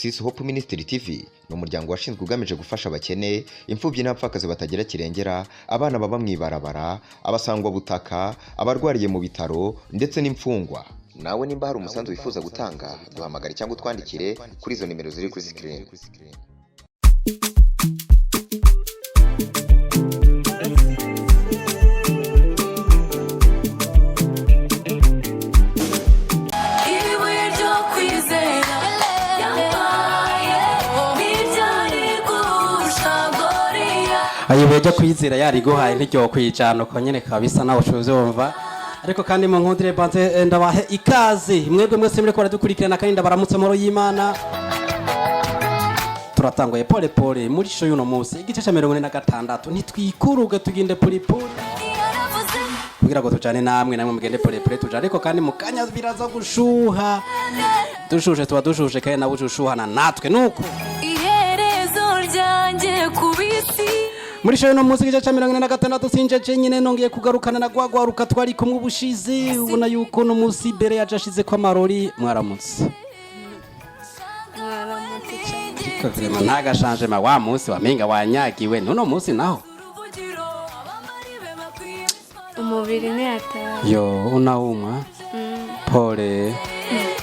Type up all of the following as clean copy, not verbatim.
Genesis Hope Ministry TV ni umuryango washinzwe ugamije gufasha abakene, imfubyi n'abapfakazi batagira kirengera, abana baba mwibarabara, abasangwa butaka, abarwariye mu bitaro ndetse n'imfungwa. Nawe nimba hari umusanzu wifuza gutanga, duhamagare cyangwa utwandikire kuri izo nimero ziri kuri screen. Ayibeje kwizera yari guhaye ntiryo kwijana uko nyene kabisa nawe ucuze wumva. Ariko kandi mu nkundire banze ndabahe ikaze mwebwe mwese muri ko dukurikirana kandi ndabaramutse moro y'Imana. Turatangoye pole pole muri show y'uno munsi igice cya 46 nitwikuruge tuginde pole pole kugira ngo tujane namwe mugende pole pole tujane. Ariko kandi mukanya biraza gushuha dushuje tuba dushuje kandi nawe ushuhana natwe nuko iherezo ryanje kubisi muri show no muziki cya 46 sinjeje nyine nongeye kugarukana na gwagwaruka twari kumwe ubushize. Ubona yuko no musi bere yajashize kwa marori. Mwaramutse vrema ntaga changement wa musi wamenga wanyagiwe nuno musi naho umubiri ni hatari yo unaumwa pole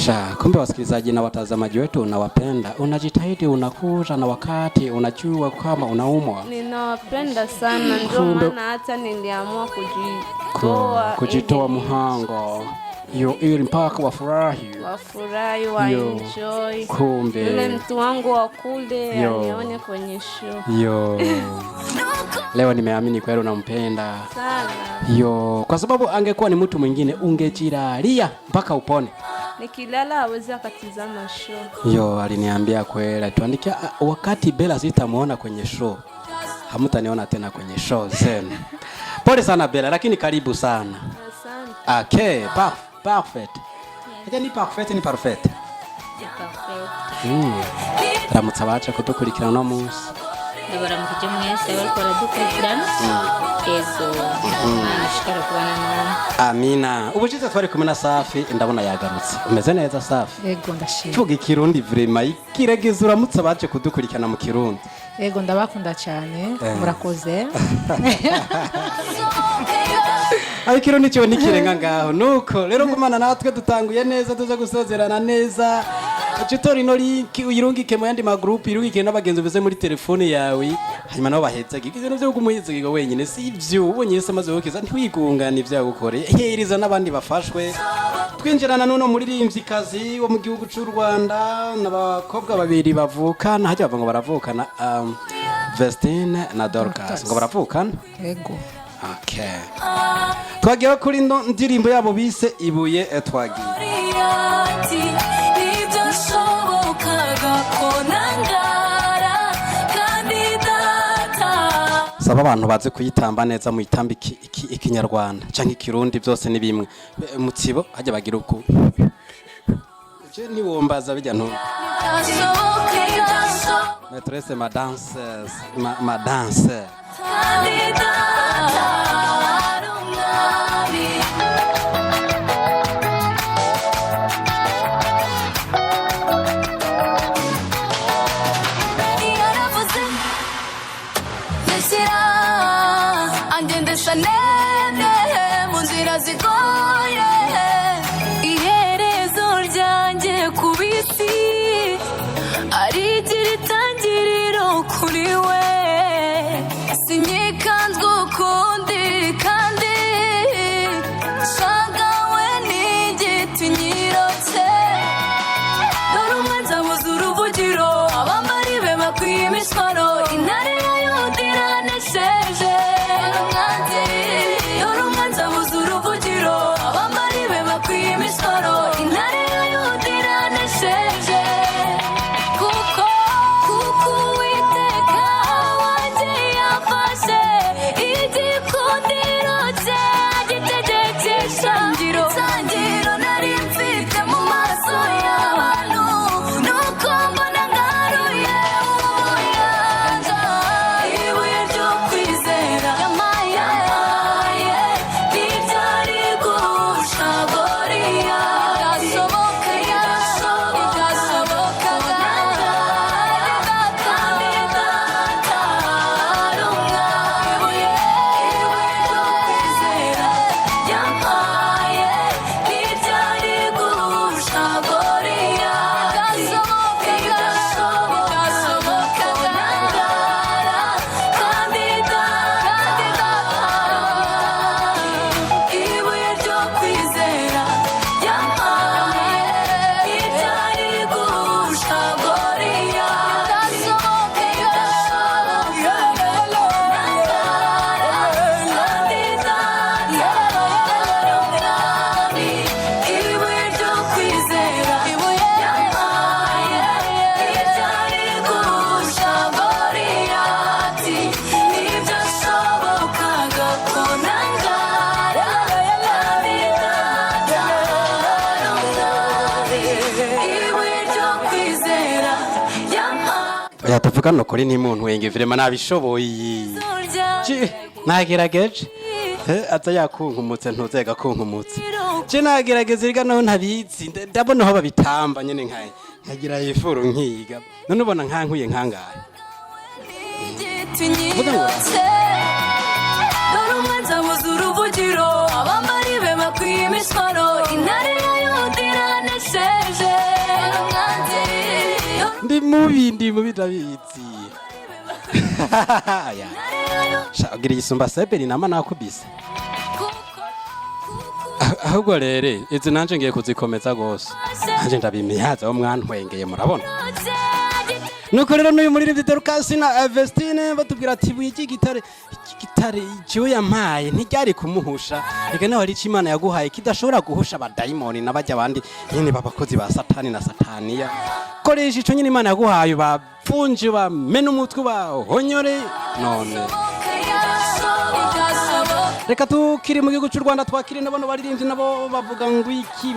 sha. Kumbe wasikilizaji na watazamaji wetu unawapenda, unajitahidi, unakuja na wakati unajua kama unaumwa. Ninawapenda sana ndio maana hata niliamua kujitoa mhango yo ili mpaka wafurahi wa enjoy. Kumbe yule mtu wangu wa kule anione kwenye show yo leo nimeamini kweli unampenda sana yo, kwa sababu angekuwa ni mtu mwingine ungejiralia mpaka upone. Nikilala hawezi akatizama show yo. Aliniambia kweli tuandikia wakati Bella sitamuona kwenye show hamtaniona tena kwenye show zenu. Pole sana Bella, lakini karibu sana. Asante. Okay, perfect. Ni perfect ni perfect. Ramutsa bacha kudukurikirana no munsi. Ndabaramukije mwese bariko baradukurikirana. Yesu. Nashikara kubana nawe. Amina. Ubushize twari kumwe na Safi ndabona yagarutse. Umeze neza Safi? Yego ndashimye. Tuvuga ikirundi vrema ikiregeza uramutsa baje kudukurikirana mu kirundi. Yego ndabakunda cyane. Murakoze. Abikiro nicyo nikirenga ngaho nuko rero kumana natwe dutanguye neza tuza gusozerana neza. Ucitora ino link uyirungike mu yandi ma group, irungike n'abagenzi bize muri telefone yawe, hanyuma nabo baheza gikizeno byo kumuhiziga wenyine si ivyo ubonye se maze wokiza ntwigungana ivya gukore heriza n'abandi bafashwe. Twinjirana nuno muririmvyikazi wo mu gihugu cy'u Rwanda n'abakobwa babiri bavukana hajya bava ngo baravukana Vestine na Dorcas ngo baravukana. Yego. Okay. Twagiye kuri ndo ndirimbo yabo bise Ibuye twagiye. Saba abantu baze kuyitamba neza mu itambiki ikinyarwanda canke ikirundi byose ni bimwe. Mutsibo hajya bagira uko. Je ni wombaza bijya nto. Maîtresse ma danseuse ma danse. Munzira zigoye iherezo ryanjye kubisi arigira itangiriro kuri we sinyikanzwe ukundi kandi shagawe n'igiti nyirotse dore umwanza muzi uruvugiro abambari be bakwiye imisoro intare yayudira nesheje tuvugana ukuri ntimuntwenge vrema nabishoboye nagerageje aza yakunkumutse ntuzega kunkumutse je nagerageza riga naho ntabizi ndabona aho babitamba nyene nkagira ifuru nkiga none ubona nkankuye nkangaye Dorumanza muzuru bujiro abambari be bakwiye imisoro intare yayudira nesheje ndi mubi ndabizi shagira isumba seberi nama nakubise ahubwo rere izi nanje ngiye kuzikomeza gose nanje ndabimihaza wo mwantwengeye murabona nuko rero n'uyu muri Dorcas na Vestine batubwira ati buye gitare cyo yampaye ntiryari kumuhusha ega naho ari Imana yaguhaye kidashobora guhusha abadayimoni n'abajya abandi nyine babakozi ba satani na sataniya koresha ico nyine Imana yaguhaye bapfunje bamena umutwe bahonyore none reka tukiri mu gihugu cy'u Rwanda twakire nabano baririmbye nabo bavuga ngo iki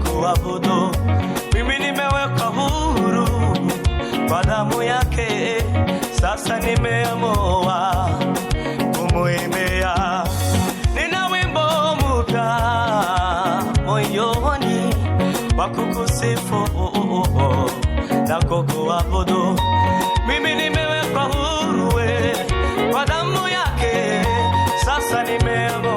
kuabudu. Mimi nimewekwa huru kwa damu yake, sasa nimeamua kumuimbia. Nina wimbo mpya moyoni wa kukusifu na kukuabudu. Mimi nimewekwa huru kwa damu yake, sasa nimeamua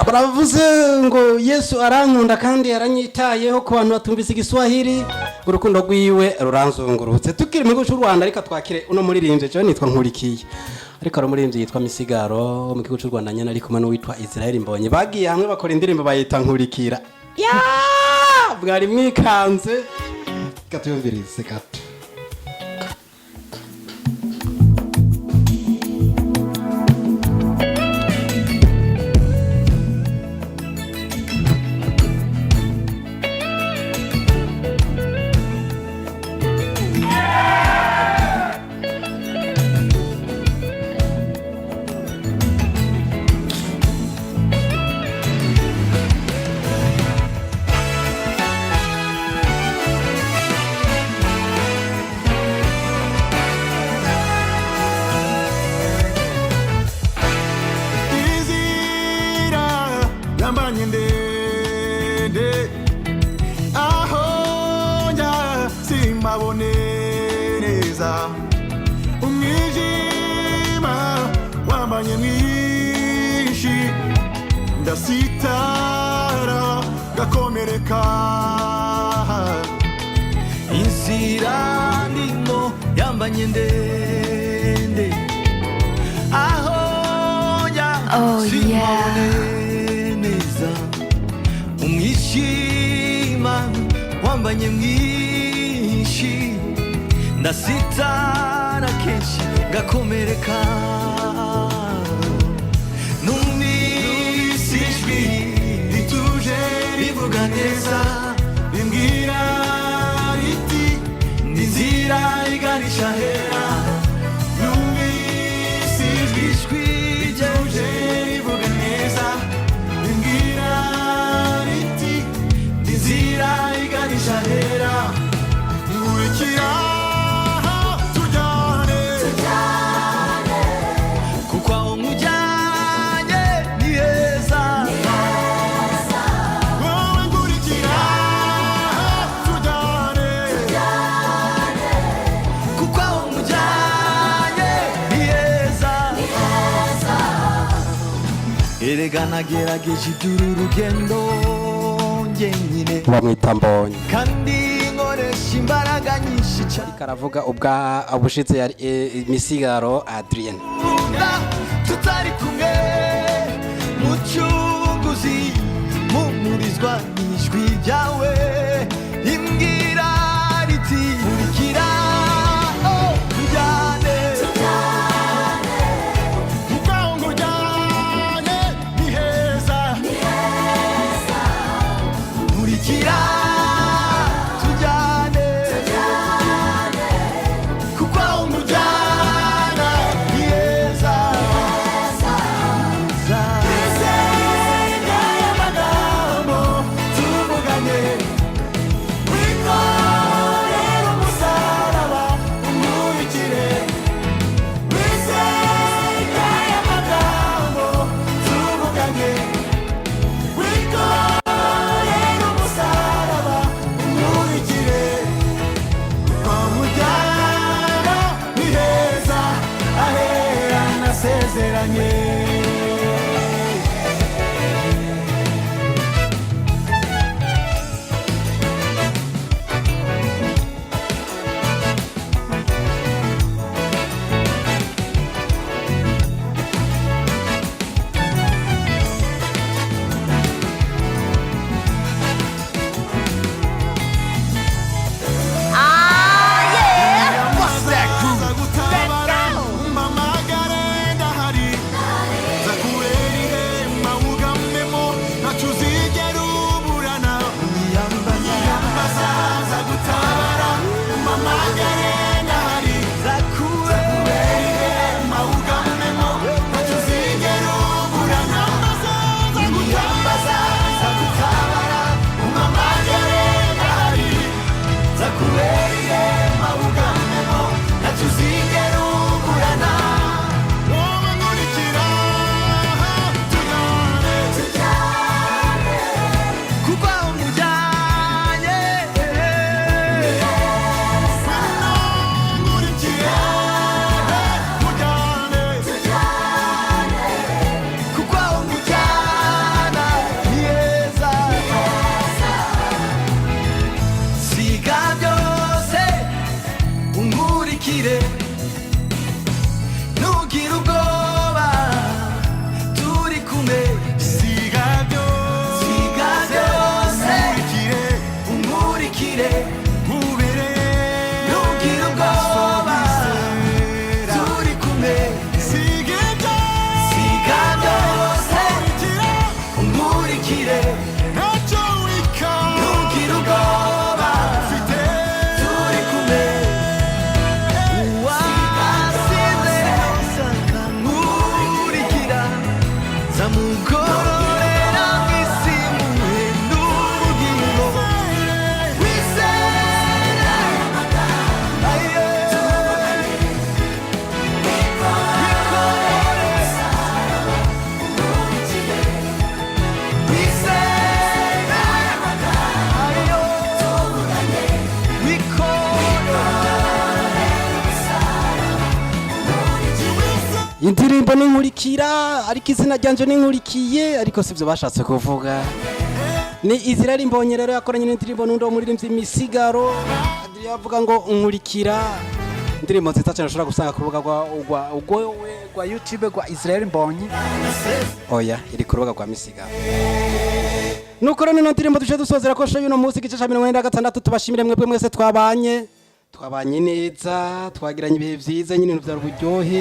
baravuze ngo Yesu arankunda kandi yaranyitayeho ku bantu batumvise igiswahili urukundo rwiwe ruranzungurutse tukiri mu gihugu cy'u Rwanda ariko twakire uno muririmbyi cyo nitwa Nkurikiye ariko ari umuririmbyi yitwa Misigaro mu gihugu cy'u Rwanda nyene ari kumwe n'uwitwa Israel Mbonye bagiye hamwe bakora indirimbo bayita Nkurikira bwari mwikanze katuyumvirize gato neza umwijima wambanye mwinshi ndasitara gakomereka inzira ndimo yambanye ndende aho njya simbone neza umwijima wambanye mwinshi ndasitara kenshi gakomereka numvise ijwi rituje rivuga neza rimbwira riti inzira iganisha hera numvise ijwi rituje rivuga neza rimbwira riti inzira iganisha hera nkurikira erega nagerageje iduru rugendo njyenyine bamwita Mbonye kandi nkoresha imbaraga nyinshi cyane karavuga ubwa abushitse yari Misigaro Adrien tutari kumwe mucunguzi mumurizwa n'ijwi ryawe imbwira riti nkurikira tujyane nkurikira tujyane kuko aho umujyana ni heza twizeye y'amagambo tuvuganye indirimbo n'inkurikira ariko izina ryanje n'inkurikiye ariko sivyo bashatse kuvuga ni Israel Mbonyi rero yakoranye n'indirimbo n'undi wo muririmbyi Misigaro yavuga ngo nkurikira indirimbo nziza cyane ushobora gusanga ku rubuga rwa YouTube rwa Israel Mbonyi oya iri ku rubuga rwa Misigaro nuko rero nino ndirimbo tuje dusozera ko show y'uno munsi gice 96 tubashimire mwebwe mwese twabanye neza twagiranye ibihe vyiza nyine n'uvyaro buryohe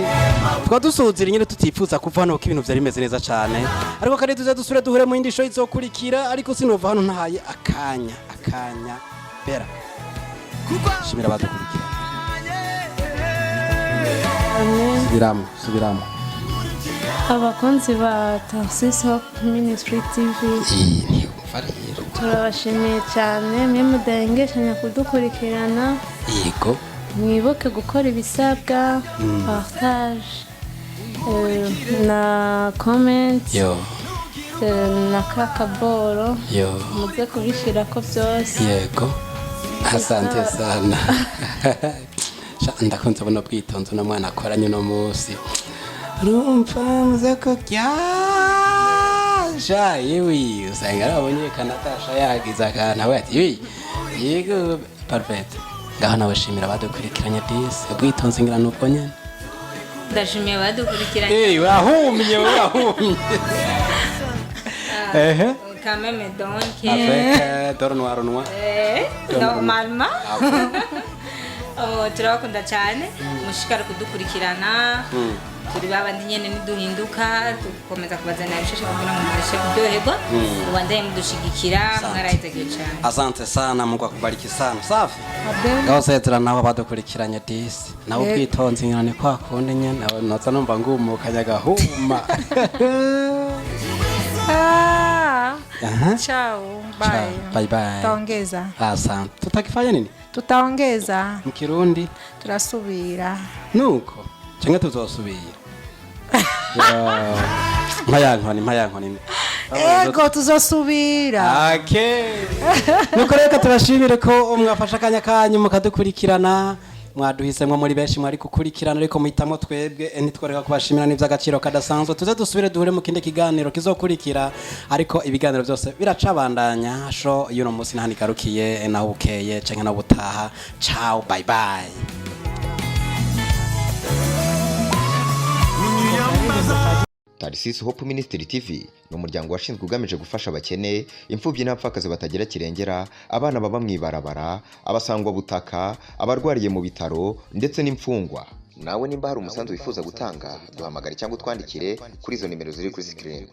twadusozera nyine tutifuza kuva hano ko ibintu vyari bimeze neza cyane ariko kare tuze dusure duhure mu yindi show izokurikira ariko sinova hano ntahaye akanya bera shimira badukurikira subiramo abakunzi ba Tarsis Hope Ministry TV turabashimiye cyane mwe mudahengeshanya kudukurikirana yego mwibuke gukora ibisabwa partage na comment na kakaboro muze kubishira ko byose yego asante sana ndakunze buno bwitonzo na mwana akoranye no munsi rumva muze ko sha yewe usanga arabonye kanatasha yagiza kana we ati yego perfect ngaho nabashimira badukurikiranye disi ubwitonzi ngira nuko nyene ndashimiye badukurikiranye urahumye quand même donc avec dornoir normalement turabakunda cyane mushikara kudukurikirana turi babandi nyene niduhinduka tukomeza kubazana ibishashe kugira ngo mubashe kuryoherwa ubandaye mudushigikira mwarahitegeye cyane asante sana Mungu akubariki sana safi ngaho setera nawe badukurikiranye disi nawe ubwitonzi ngirane kwa kundi nyene nawe noza numva ngumukanya gahuma Ciao, bye bye. Tutaongeza. Asante. Tutakifanya nini? Tutaongeza. Mkirundi Turasubira. Nuko. Cyangwa tuzosubira. Mpayankoni. Ego tuzosubira. Okay. Nuko reka tubashimire ko mwafasha kanya kanyu mukadukurikirana. Mwaduhisemwe muri benshi mwari kukurikirana ariko muhitamo twebwe ntitworeka kubashimira n'ivy'agaciro kadasanzwe tuze dusubire duhure mu kindi kiganiro kizokurikira ariko ibiganiro byose biracabandanya sho y'uno munsi ntani garukiye naho bukeye canke naho butaha ciao bye bye Tarsis Hope Ministry TV ni umuryango washinzwe ugamije gufasha abakene imfubyi n'abapfakazi batagira kirengera abana baba mwibarabara abasangwa butaka abarwariye mu bitaro ndetse n'imfungwa nawe nimba hari umusanzu wifuza gutanga duhamagare cyangwa twandikire kuri izo nimero ziri kuri screen